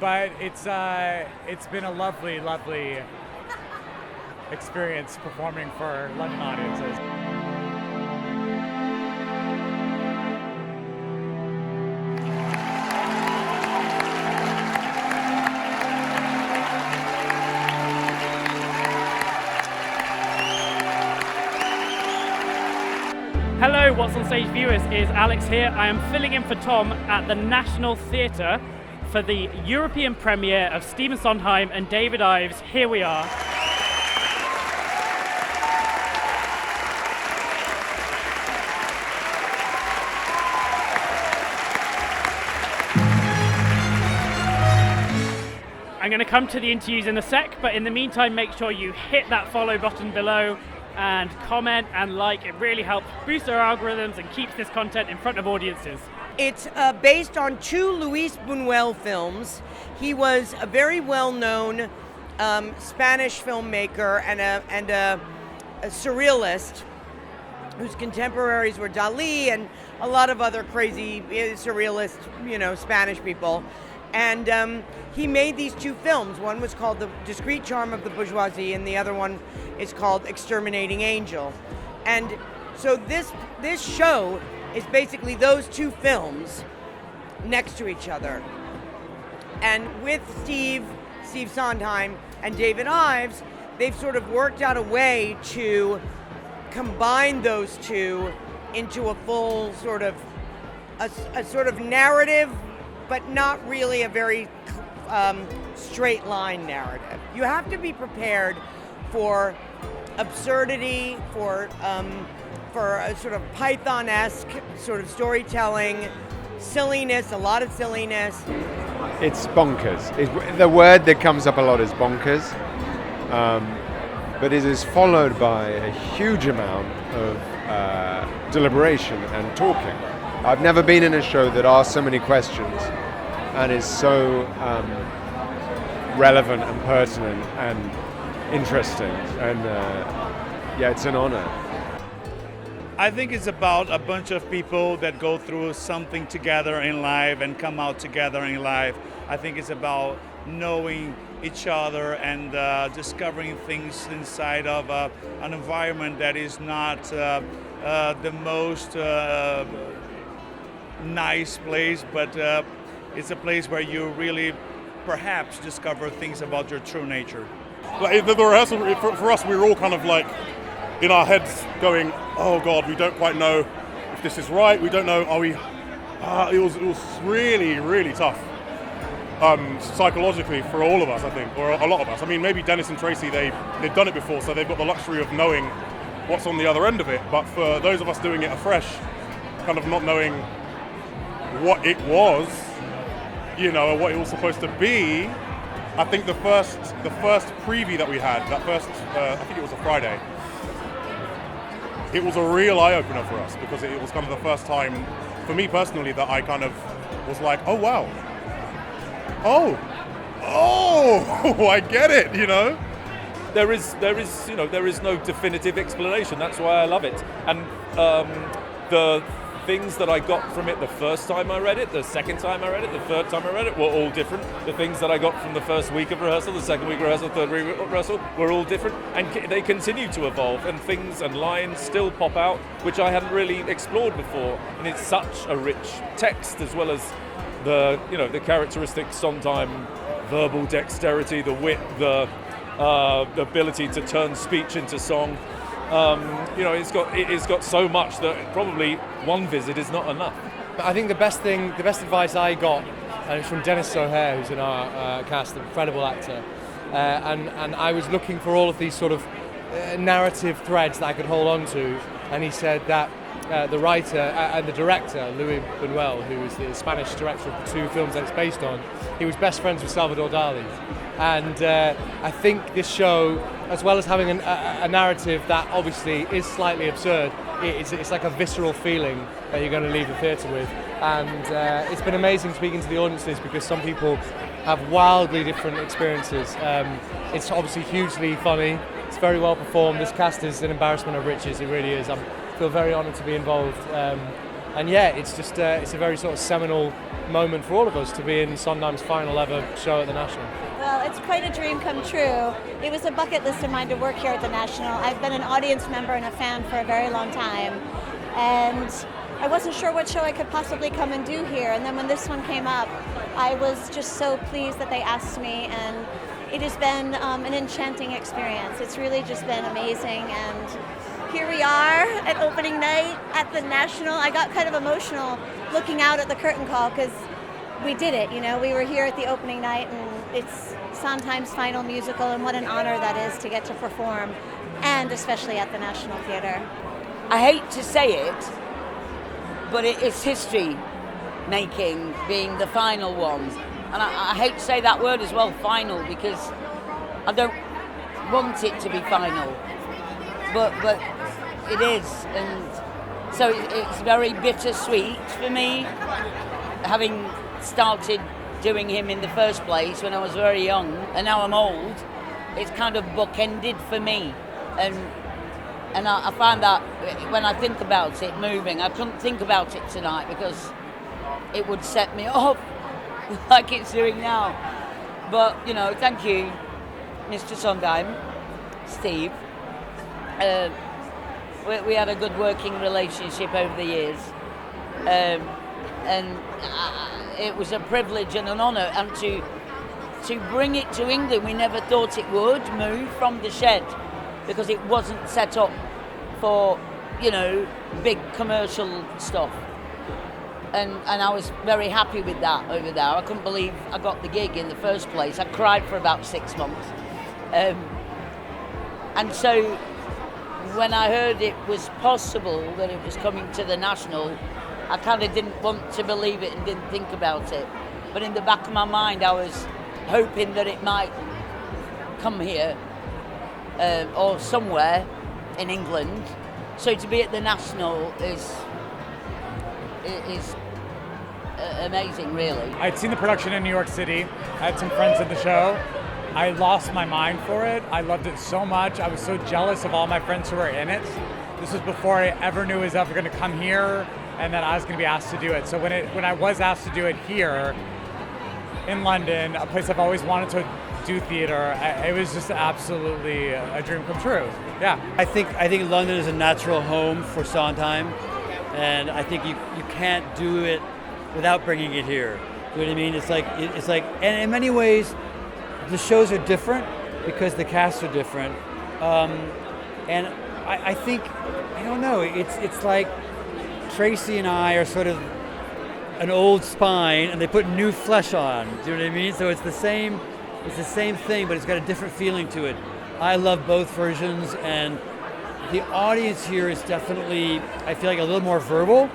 But it's been a lovely experience performing for London audiences. Hello, WhatsOnStage viewers, is Alex here. I am filling in for Tom at the National Theatre for the European premiere of Stephen Sondheim and David Ives. Here we are. I'm going to come to the interviews in a sec, but in the meantime, make sure you hit that follow button below and comment and like. It really helps boost our algorithms and keeps this content in front of audiences. It's based on two Luis Buñuel films. He was a very well-known Spanish filmmaker and a surrealist whose contemporaries were Dalí and a lot of other crazy surrealist, Spanish people. And he made these two films. One was called The Discreet Charm of the Bourgeoisie, and the other one is called Exterminating Angel. And so this show is basically those two films next to each other. And with Steve Sondheim and David Ives, they've sort of worked out a way to combine those two into a full sort of a sort of narrative, but not really a very straight line narrative. You have to be prepared for absurdity, for a sort of Python-esque sort of storytelling, silliness, a lot of silliness. It's bonkers. The word that comes up a lot is bonkers, but it is followed by a huge amount of deliberation and talking. I've never been in a show that asks so many questions and is so relevant and pertinent and interesting, and it's an honor. I think it's about a bunch of people that go through something together in life and come out together in life. I think it's about knowing each other and discovering things inside of an environment that is not the most nice place, but it's a place where you really perhaps discover things about your true nature. Like the rehearsal, for us, we were all kind of like in our heads going, oh God, we don't quite know if this is right, we don't know, are we... it was really, really tough psychologically for all of us, I think, or a lot of us. I mean, maybe Denis and Tracie, they've done it before, so they've got the luxury of knowing what's on the other end of it, but for those of us doing it afresh, kind of not knowing what it was, or what it was supposed to be, I think the first preview that we had, that first, I think it was a Friday, it was a real eye-opener for us, because it was kind of the first time, for me personally, that I kind of was like, oh wow, oh, I get it, There is no definitive explanation. That's why I love it. And the things that I got from it the first time I read it, the second time I read it, the third time I read it, were all different. The things that I got from the first week of rehearsal, the second week of rehearsal, third week of rehearsal, were all different, and they continue to evolve, and things and lines still pop out, which I hadn't really explored before. And it's such a rich text, as well as the characteristic Sondheim verbal dexterity, the wit, the ability to turn speech into song. It's got so much that probably one visit is not enough. I think the best advice I got, and it's from Denis, who's in our cast, an incredible actor, and I was looking for all of these sort of narrative threads that I could hold on to, and he said that the writer and the director, Luis Buñuel, who is the Spanish director of the two films that it's based on, he was best friends with Salvador Dali. And I think this show, as well as having a narrative that obviously is slightly absurd, it's like a visceral feeling that you're going to leave the theatre with. And it's been amazing speaking to the audiences, because some people have wildly different experiences. It's obviously hugely funny. It's very well performed. This cast is an embarrassment of riches. It really is. I feel very honoured to be involved. And yeah, it's just it's a very sort of seminal moment for all of us to be in Sondheim's final ever show at the National. Well, it's quite a dream come true. It was a bucket list of mine to work here at the National. I've been an audience member and a fan for a very long time, and I wasn't sure what show I could possibly come and do here. And then when this one came up, I was just so pleased that they asked me, and it has been an enchanting experience. It's really just been amazing, and here we are at opening night at the National. I got kind of emotional looking out at the curtain call because we did it, we were here at the opening night, and it's Sondheim's final musical, and what an honor that is to get to perform, and especially at the National Theatre. I hate to say it, but it's history making being the final one. And I hate to say that word as well, final, because I don't want it to be final, but it is, and so it's very bittersweet for me, having started doing him in the first place when I was very young, and now I'm old. It's kind of bookended for me, and I find that when I think about it moving, I couldn't think about it tonight because it would set me off like it's doing now. But thank you, Mr. Sondheim, Steve. We had a good working relationship over the years, and it was a privilege and an honour, and to bring it to England, we never thought it would move from the shed because it wasn't set up for big commercial stuff, and I was very happy with that over there. I couldn't believe I got the gig in the first place. I cried for about 6 months, and so when I heard it was possible that it was coming to the National, I kind of didn't want to believe it and didn't think about it. But in the back of my mind, I was hoping that it might come here or somewhere in England. So to be at the National is amazing, really. I'd seen the production in New York City. I had some friends at the show. I lost my mind for it. I loved it so much. I was so jealous of all my friends who were in it. This was before I ever knew it was ever going to come here and that I was going to be asked to do it. So when I was asked to do it here in London, a place I've always wanted to do theater, it was just absolutely a dream come true. Yeah. I think London is a natural home for Sondheim, and I think you can't do it without bringing it here. You know what I mean? It's like, and in many ways, the shows are different because the casts are different, and I think, I don't know, it's like Tracie and I are sort of an old spine and they put new flesh on. Do you know what I mean? So it's the same thing, but it's got a different feeling to it. I love both versions, and the audience here is definitely, I feel like, a little more verbal,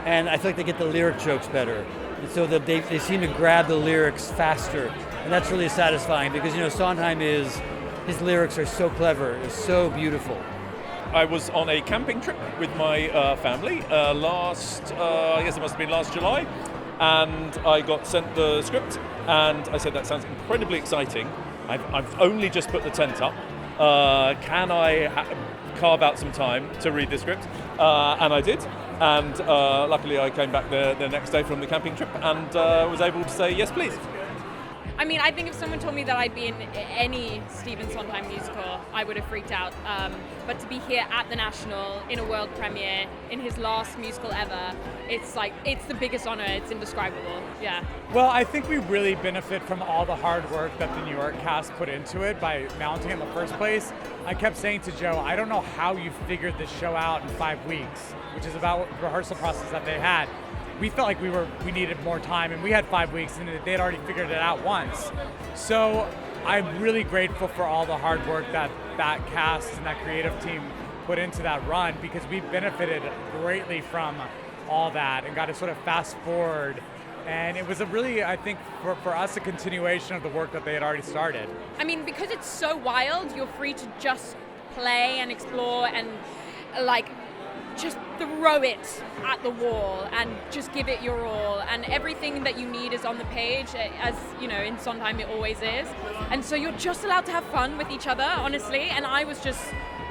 and I feel like they get the lyric jokes better. And so that they seem to grab the lyrics faster, and that's really satisfying because Sondheim his lyrics are so clever, it's so beautiful. I was on a camping trip with my family I guess it must have been last July, and I got sent the script, and I said, that sounds incredibly exciting. I've only just put the tent up. Can I carve out some time to read the script? And I did, and luckily I came back the next day from the camping trip and was able to say, yes, please. I mean, I think if someone told me that I'd be in any Stephen Sondheim musical, I would have freaked out. But to be here at the National, in a world premiere, in his last musical ever, it's the biggest honor. It's indescribable. Yeah. Well, I think we really benefit from all the hard work that the New York cast put into it by mounting it in the first place. I kept saying to Joe, I don't know how you figured this show out in 5 weeks, which is about the rehearsal process that they had. We felt like we needed more time, and we had 5 weeks, and they had already figured it out once. So I'm really grateful for all the hard work that cast and that creative team put into that run, because we benefited greatly from all that and got to sort of fast forward. And it was a really, I think, for us, a continuation of the work that they had already started. I mean, because it's so wild, you're free to just play and explore and just throw it at the wall and just give it your all, and everything that you need is on the page, as in Sondheim it always is, and so you're just allowed to have fun with each other, honestly. And I was just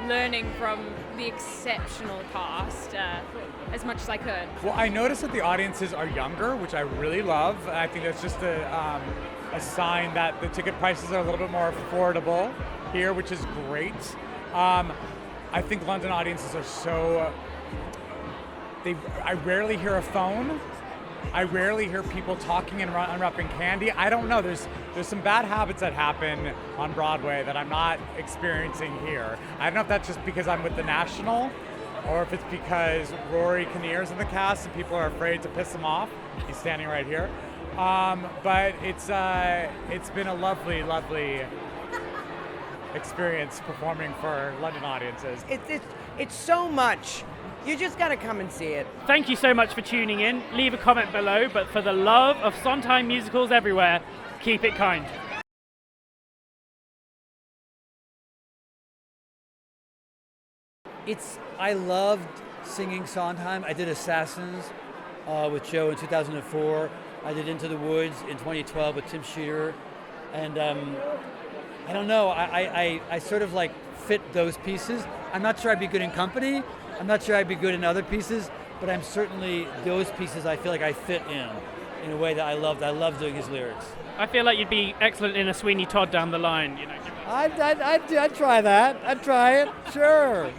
learning from the exceptional cast. as much as I could. Well, I noticed that the audiences are younger, which I really love. I think that's just a sign that the ticket prices are a little bit more affordable here, which is great. I think London audiences are so... I rarely hear a phone. I rarely hear people talking and unwrapping candy. I don't know. There's some bad habits that happen on Broadway that I'm not experiencing here. I don't know if that's just because I'm with the National, or if it's because Rory Kinnear's in the cast and people are afraid to piss him off. He's standing right here. But it's been a lovely, lovely experience performing for London audiences. It's so much. You just got to come and see it. Thank you so much for tuning in. Leave a comment below, but for the love of Sondheim musicals everywhere, keep it kind. I loved singing Sondheim. I did Assassins with Joe in 2004. I did Into the Woods in 2012 with Tim Shearer. And I don't know, I sort of like fit those pieces. I'm not sure I'd be good in company. I'm not sure I'd be good in other pieces, but I'm certainly, those pieces I feel like I fit in a way that I loved. I love doing his lyrics. I feel like you'd be excellent in a Sweeney Todd down the line. I'd try that. I'd try it, sure.